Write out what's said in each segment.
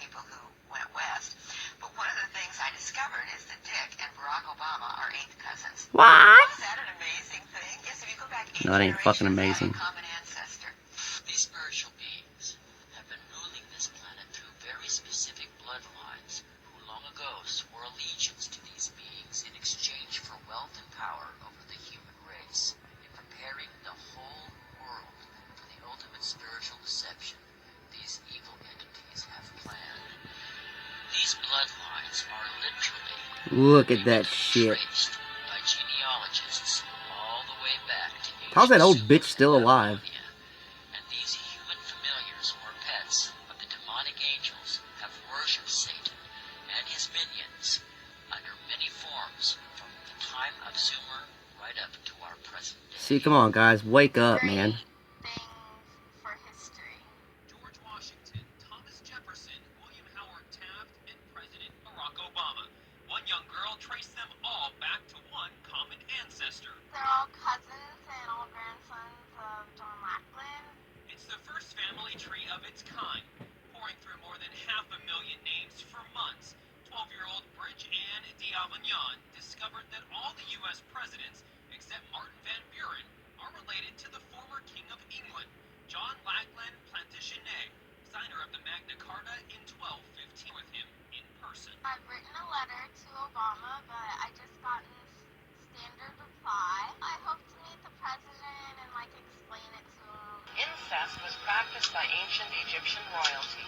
people who went west. But one of the things I discovered is that Dick and Barack Obama are 8th cousins. What? Is that an amazing thing? Yes, if you go back 8 No, it ain't fucking generations, amazing. they have a common ancestor. These spiritual beings have been ruling this planet through very specific bloodlines who long ago swore allegiance to these beings in exchange for wealth and power over the human race. In preparing the whole world for the ultimate spiritual deception these evil entities have planned. These bloodlines are literally Look at that shit. traced by genealogists all the way back to How's that old ancient bitch Sumer still and alive? Babylonia. And these human familiars or pets of the demonic angels have worshipped Satan and his minions under many forms from the time of Sumer right up to our present day. See, come on, guys. Wake up, man. Things for history. George Washington, Thomas Jefferson, William Howard Taft, and President Barack Obama. One young girl traced them all back to one common ancestor. They're all cousins and all grandsons of John Lackland. It's the first family tree of its kind, pouring through more than 500,000 names for months. 12-year-old Bridge Ann D'Avignon discovered that all the U.S. presidents, except Martin Van Buren, are related to the former King of England, John Lackland Plantagenet, signer of the Magna Carta in 1215, with him in person. I've written a letter to Obama, but I just gotten standard reply. I hope to meet the president and explain it to him. Incest was practiced by ancient Egyptian royalty.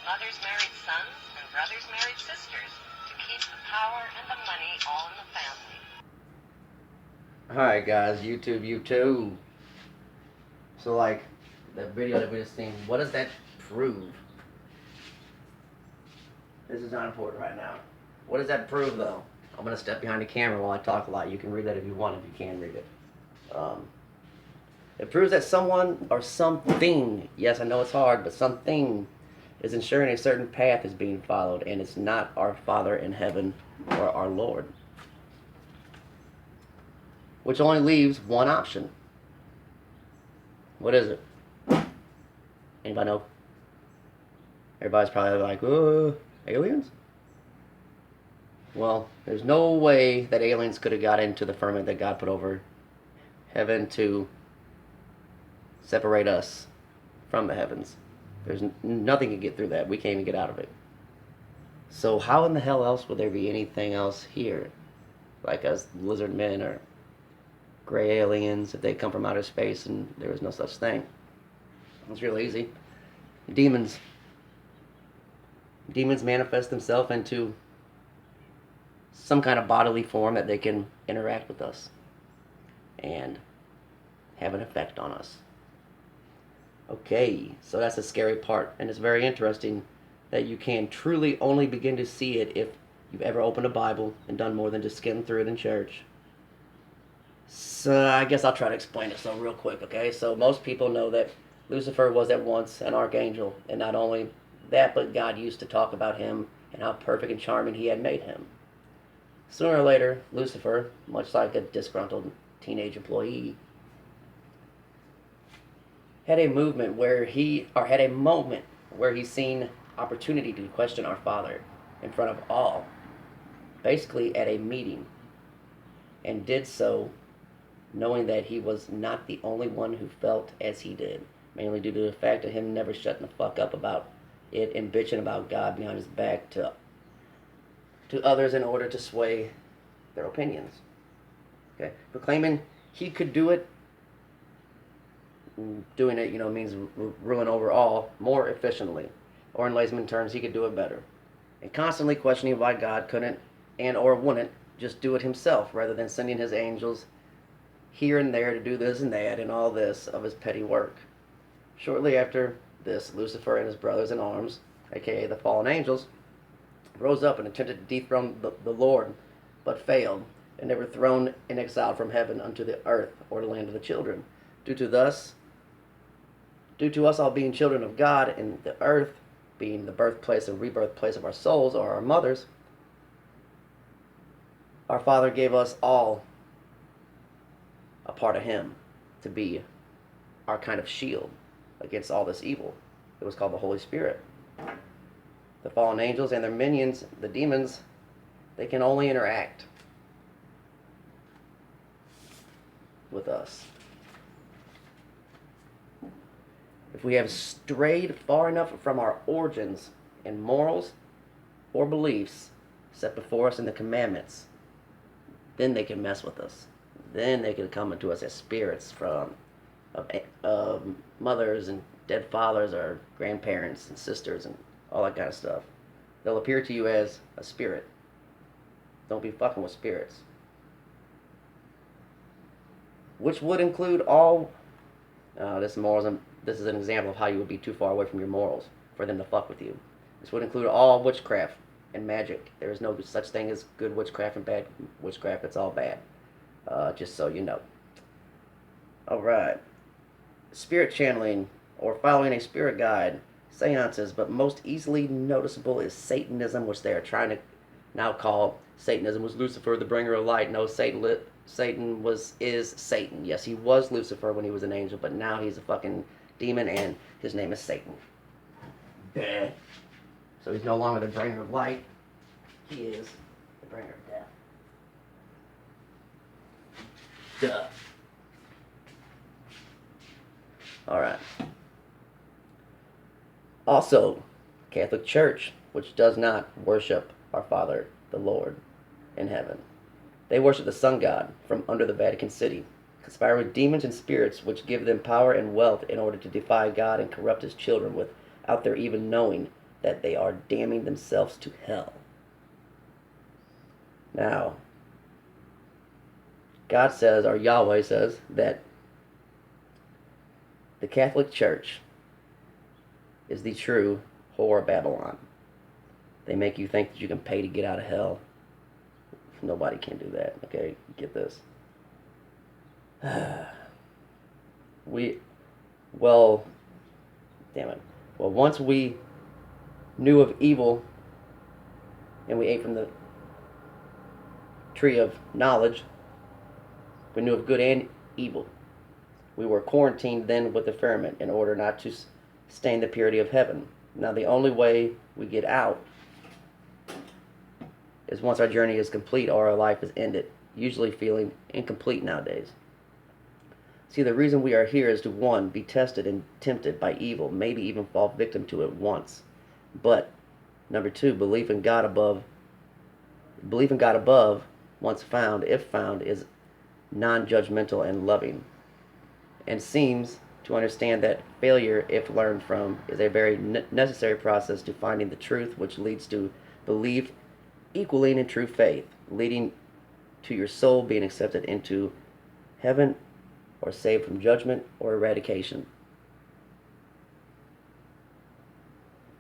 Mothers married sons and brothers married sisters to keep the power and the money all in the family. Alright, guys. YouTube. So, that video that we just seen, what does that prove? This is not important right now. What does that prove, though? I'm going to step behind the camera while I talk a lot. You can read that if you want, if you can read it. It proves that someone or something, yes, I know it's hard, but something is ensuring a certain path is being followed, and it's not our Father in heaven or our Lord. Which only leaves one option. What is it? Anybody know? Everybody's probably like, oh, aliens? Well, there's no way that aliens could have got into the firmament that God put over heaven to separate us from the heavens. There's nothing can get through that. We can't even get out of it. So how in the hell else would there be anything else here? Like us lizard men or gray aliens, if they come from outer space and there is no such thing. It's real easy. Demons manifest themselves into some kind of bodily form that they can interact with us and have an effect on us. Okay, so that's the scary part, and it's very interesting that you can truly only begin to see it if you've ever opened a Bible and done more than just skim through it in church. So I guess I'll try to explain it so real quick, okay? So most people know that Lucifer was at once an archangel, and not only that, but God used to talk about him and how perfect and charming he had made him. Sooner or later, Lucifer, much like a disgruntled teenage employee, had a moment where he seen opportunity to question our Father in front of all, basically at a meeting, and did so knowing that he was not the only one who felt as he did, mainly due to the fact of him never shutting the fuck up about it and bitching about God behind his back to others in order to sway their opinions. Okay, proclaiming he could do it. Doing it, means ruling over all more efficiently, or in layman's terms, he could do it better, and constantly questioning why God couldn't and or wouldn't just do it himself rather than sending his angels here and there to do this and that and all this of his petty work. Shortly after this, Lucifer and his brothers in arms, aka the fallen angels, rose up and attempted to dethrone the Lord, but failed, and they were thrown in exile from heaven unto the earth, or the land of the children. Due to us all being children of God, and the earth being the birthplace and rebirth place of our souls, or our mothers, our Father gave us all a part of him to be our kind of shield against all this evil. It was called the Holy Spirit. The fallen angels and their minions, the demons, they can only interact with us. If we have strayed far enough from our origins and morals or beliefs set before us in the commandments, then they can mess with us. Then they can come into us as spirits from mothers and dead fathers or grandparents and sisters and all that kind of stuff. They'll appear to you as a spirit. Don't be fucking with spirits. Which would include all... this is an example of how you would be too far away from your morals for them to fuck with you. This would include all witchcraft and magic. There is no such thing as good witchcraft and bad witchcraft. It's all bad. Just so you know. Alright. Spirit channeling or following a spirit guide, seances, but most easily noticeable is Satanism, which they are trying to now call Satanism was Lucifer, the bringer of light. No, Satan is Satan. Yes, he was Lucifer when he was an angel, but now he's a fucking demon and his name is Satan. Duh. So he's no longer the bringer of light. He is the bringer of death. Duh. Alright. Also, Catholic Church, which does not worship our Father, the Lord, in heaven. They worship the sun god from under the Vatican City, conspiring with demons and spirits which give them power and wealth in order to defy God and corrupt his children without their even knowing that they are damning themselves to hell. Now, God says, or Yahweh says, that the Catholic Church is the true whore of Babylon. They make you think that you can pay to get out of hell. Nobody can do that, okay? Get this. Damn it. Well, once we knew of evil and we ate from the tree of knowledge, we knew of good and evil. We were quarantined then with the firmament in order not to stain the purity of heaven. Now the only way we get out is once our journey is complete or our life is ended, usually feeling incomplete nowadays. See, the reason we are here is to, 1, be tested and tempted by evil, maybe even fall victim to it once. But, number 2, belief in God above, once found, if found, is non-judgmental and loving, and seems to understand that failure, if learned from, is a very necessary process to finding the truth, which leads to belief equaling in true faith, leading to your soul being accepted into heaven or saved from judgment or eradication.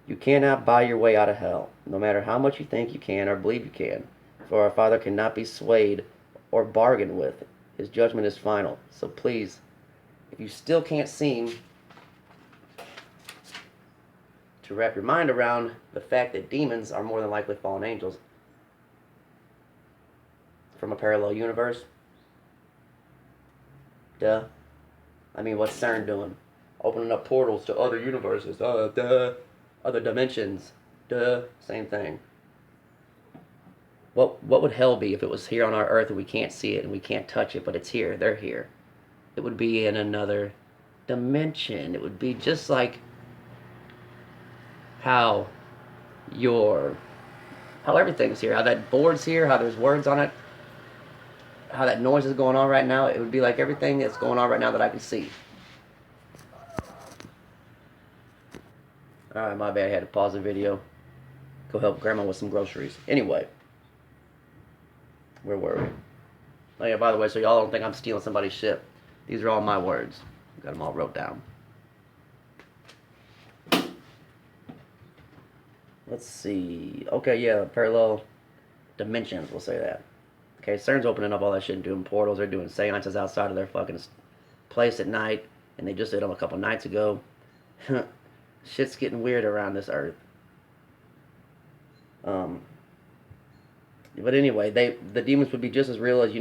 You cannot buy your way out of hell, no matter how much you think you can or believe you can, for our Father cannot be swayed or bargained with. His judgment is final. So please, if you still can't seem to wrap your mind around the fact that demons are more than likely fallen angels from a parallel universe, duh. I mean, what's CERN doing? Opening up portals to other universes, duh. Other dimensions, duh. Same thing. What would hell be if it was here on our earth and we can't see it and we can't touch it, but it's here, they're here? It would be in another dimension. It would be just like how everything's here, how that board's here, how there's words on it, how that noise is going on right now. It would be like everything that's going on right now that I can see. Alright, my bad, I had to pause the video. Go help Grandma with some groceries. Anyway, where were we? Oh yeah, by the way, so y'all don't think I'm stealing somebody's shit. These are all my words. Got them all wrote down. Let's see. Okay, yeah, parallel dimensions, we'll say that. Okay, CERN's opening up all that shit and doing portals. They're doing seances outside of their fucking place at night, and they just did them a couple nights ago. Shit's getting weird around this earth. But anyway, the demons would be just as real as,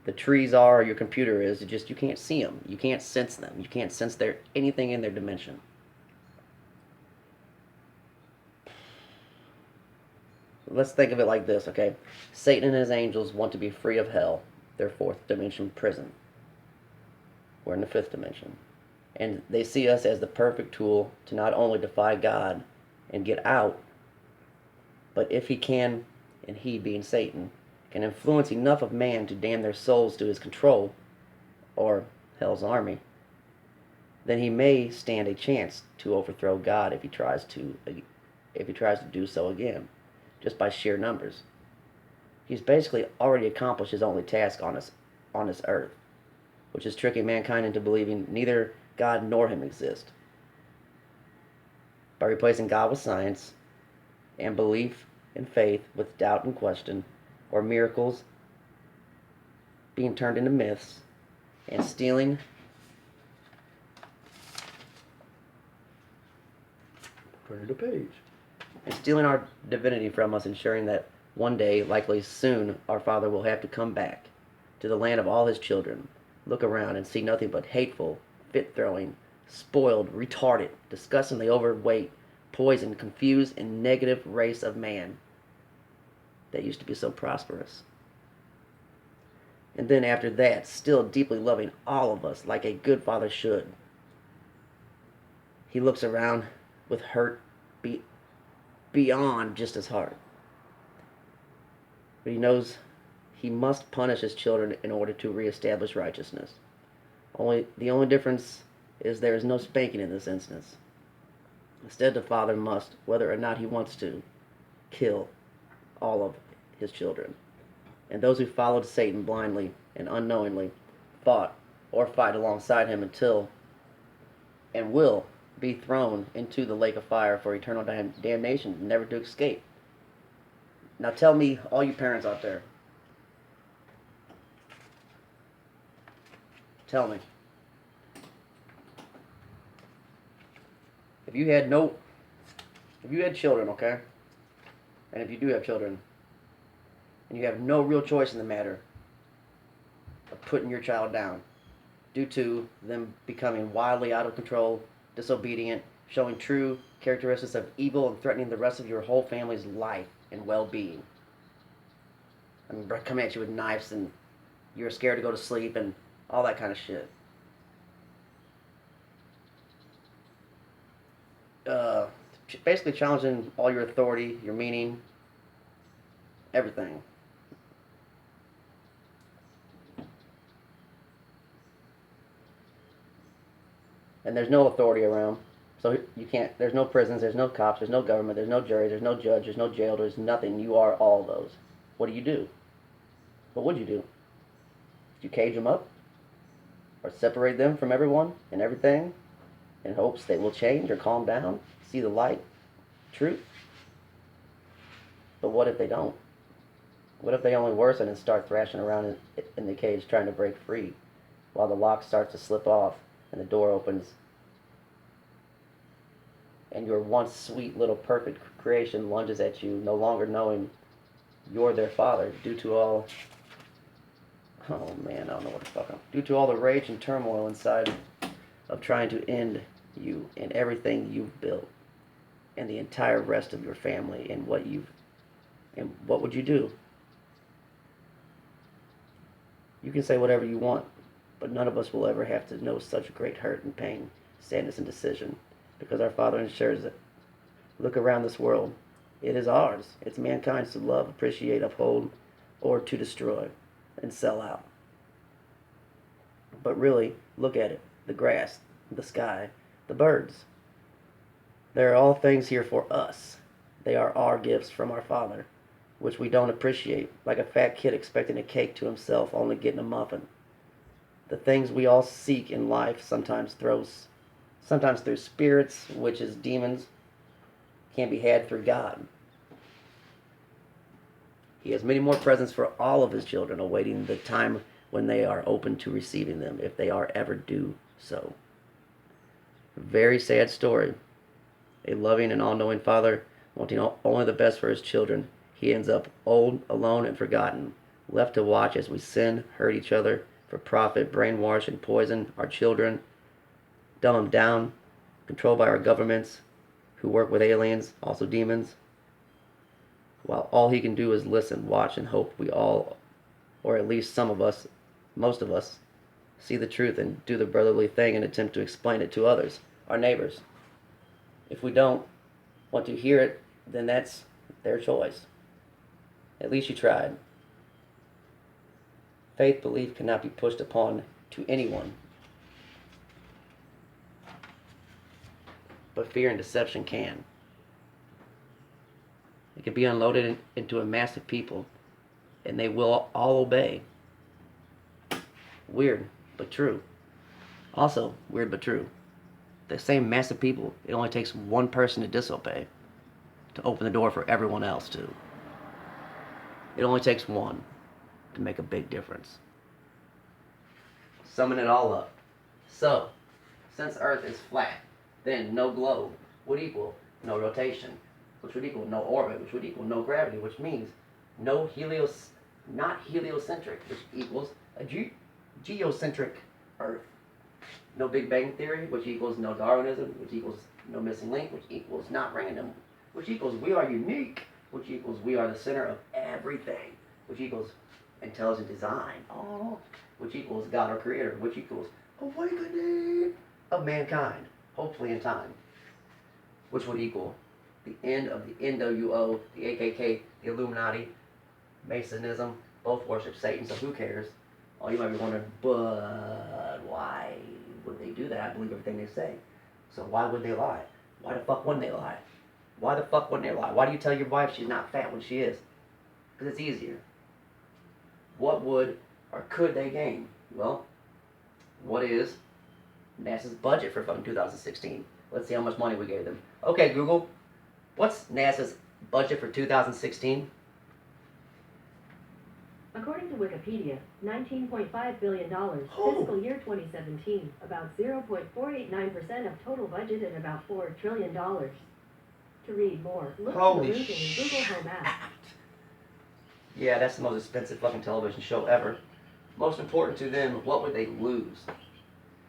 the trees are or your computer is. It just, you can't see them. You can't sense them. You can't sense anything in their dimension. Let's think of it like this, okay? Satan and his angels want to be free of hell, their fourth dimension prison. We're in the fifth dimension. And they see us as the perfect tool to not only defy God and get out, but if he can, and he being Satan, can influence enough of man to damn their souls to his control, or hell's army, then he may stand a chance to overthrow God if he tries to do so again, just by sheer numbers. He's basically already accomplished his only task on this earth, which is tricking mankind into believing neither God nor him exist. By replacing God with science, and belief and faith with doubt and question, or miracles being turned into myths, and stealing turn the page. And stealing our divinity from us, ensuring that one day, likely soon, our Father will have to come back to the land of all his children, look around and see nothing but hateful, fit-throwing, spoiled, retarded, disgustingly overweight, poisoned, confused, and negative race of man that used to be so prosperous. And then after that, still deeply loving all of us like a good father should, he looks around with hurt beyond just his heart. But he knows he must punish his children in order to reestablish righteousness. The only difference is there is no spanking in this instance. Instead, the father must, whether or not he wants to, kill all of his children. And those who followed Satan blindly and unknowingly fought or fight alongside him until and will be thrown into the lake of fire for eternal damnation, never to escape. Now tell me, all you parents out there, tell me, if you had children, okay, and if you do have children, and you have no real choice in the matter of putting your child down due to them becoming wildly out of control, disobedient, showing true characteristics of evil, and threatening the rest of your whole family's life and well-being. I mean, coming at you with knives, and you're scared to go to sleep, and all that kind of shit. Basically challenging all your authority, your meaning, everything. And there's no authority around. So you can't, there's no prisons, there's no cops, there's no government, there's no jury, there's no judge, there's no jail, there's nothing. You are all those. What do? What would you do? Did you cage them up? Or separate them from everyone and everything in hopes they will change or calm down, see the light, truth? But what if they don't? What if they only worsen and start thrashing around in the cage trying to break free while the lock starts to slip off and the door opens and your once sweet little perfect creation lunges at you, no longer knowing you're their father due to all, oh man, I don't know what the fuck due to all the rage and turmoil inside of trying to end you and everything you've built and the entire rest of your family and what would you do? You can say whatever you want, but none of us will ever have to know such great hurt and pain, sadness and decision, because our Father ensures it. Look around this world. It is ours. It's mankind's to love, appreciate, uphold, or to destroy and sell out. But really, look at it. The grass, the sky, the birds. They are all things here for us. They are our gifts from our Father, which we don't appreciate, like a fat kid expecting a cake to himself, only getting a muffin. The things we all seek in life sometimes through spirits, witches, demons, can be had through God. He has many more presents for all of his children, awaiting the time when they are open to receiving them, if they are ever do so. A very sad story. A loving and all-knowing father, wanting only the best for his children, he ends up old, alone, and forgotten, left to watch as we sin, hurt each other, for profit, brainwash, and poison our children, dumb them down, controlled by our governments, who work with aliens, also demons. while all he can do is listen, watch, and hope we all, or at least some of us, most of us, see the truth and do the brotherly thing and attempt to explain it to others, our neighbors. If we don't want to hear it, then that's their choice. At least you tried. Faith, belief cannot be pushed upon to anyone. But fear and deception can. It can be unloaded into a mass of people, and they will all obey. Weird, but true. Also, weird but true. The same mass of people, it only takes one person to disobey to open the door for everyone else to. It only takes one to make a big difference. Summing it all up. So, since Earth is flat, then no globe would equal no rotation, which would equal no orbit, which would equal no gravity, which means no not heliocentric, which equals a geocentric Earth. No Big Bang Theory, which equals no Darwinism, which equals no missing link, which equals not random, which equals we are unique, which equals we are the center of everything, which equals intelligent design, which equals God our creator, which equals awakening of mankind, hopefully in time, which would equal the end of the NWO, the AKK, the Illuminati, Masonism, both worship Satan, so who cares? Oh, you might be wondering, but why would they do that? I believe everything they say. So why would they lie? Why the fuck wouldn't they lie? Why the fuck wouldn't they lie? Why do you tell your wife she's not fat when she is? Because it's easier. What would or could they gain? Well, what is NASA's budget for fucking 2016? Let's see how much money we gave them. Okay, Google, what's NASA's budget for 2016? According to Wikipedia, $19.5 billion, fiscal year 2017, about 0.489% of total budget and about $4 trillion. To read more, look for the link in the Google Home app. Yeah, that's the most expensive fucking television show ever. Most important to them, what would they lose?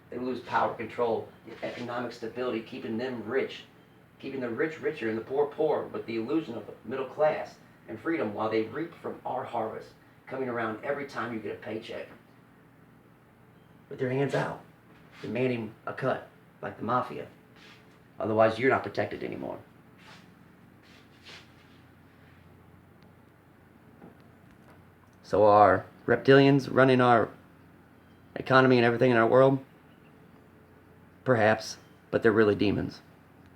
They lose power, control, economic stability, keeping them rich, keeping the rich richer and the poor poor, with the illusion of the middle class and freedom while they reap from our harvest, coming around every time you get a paycheck. With your hands out, demanding a cut, like the mafia. Otherwise, you're not protected anymore. So are reptilians running our economy and everything in our world? Perhaps, but they're really demons.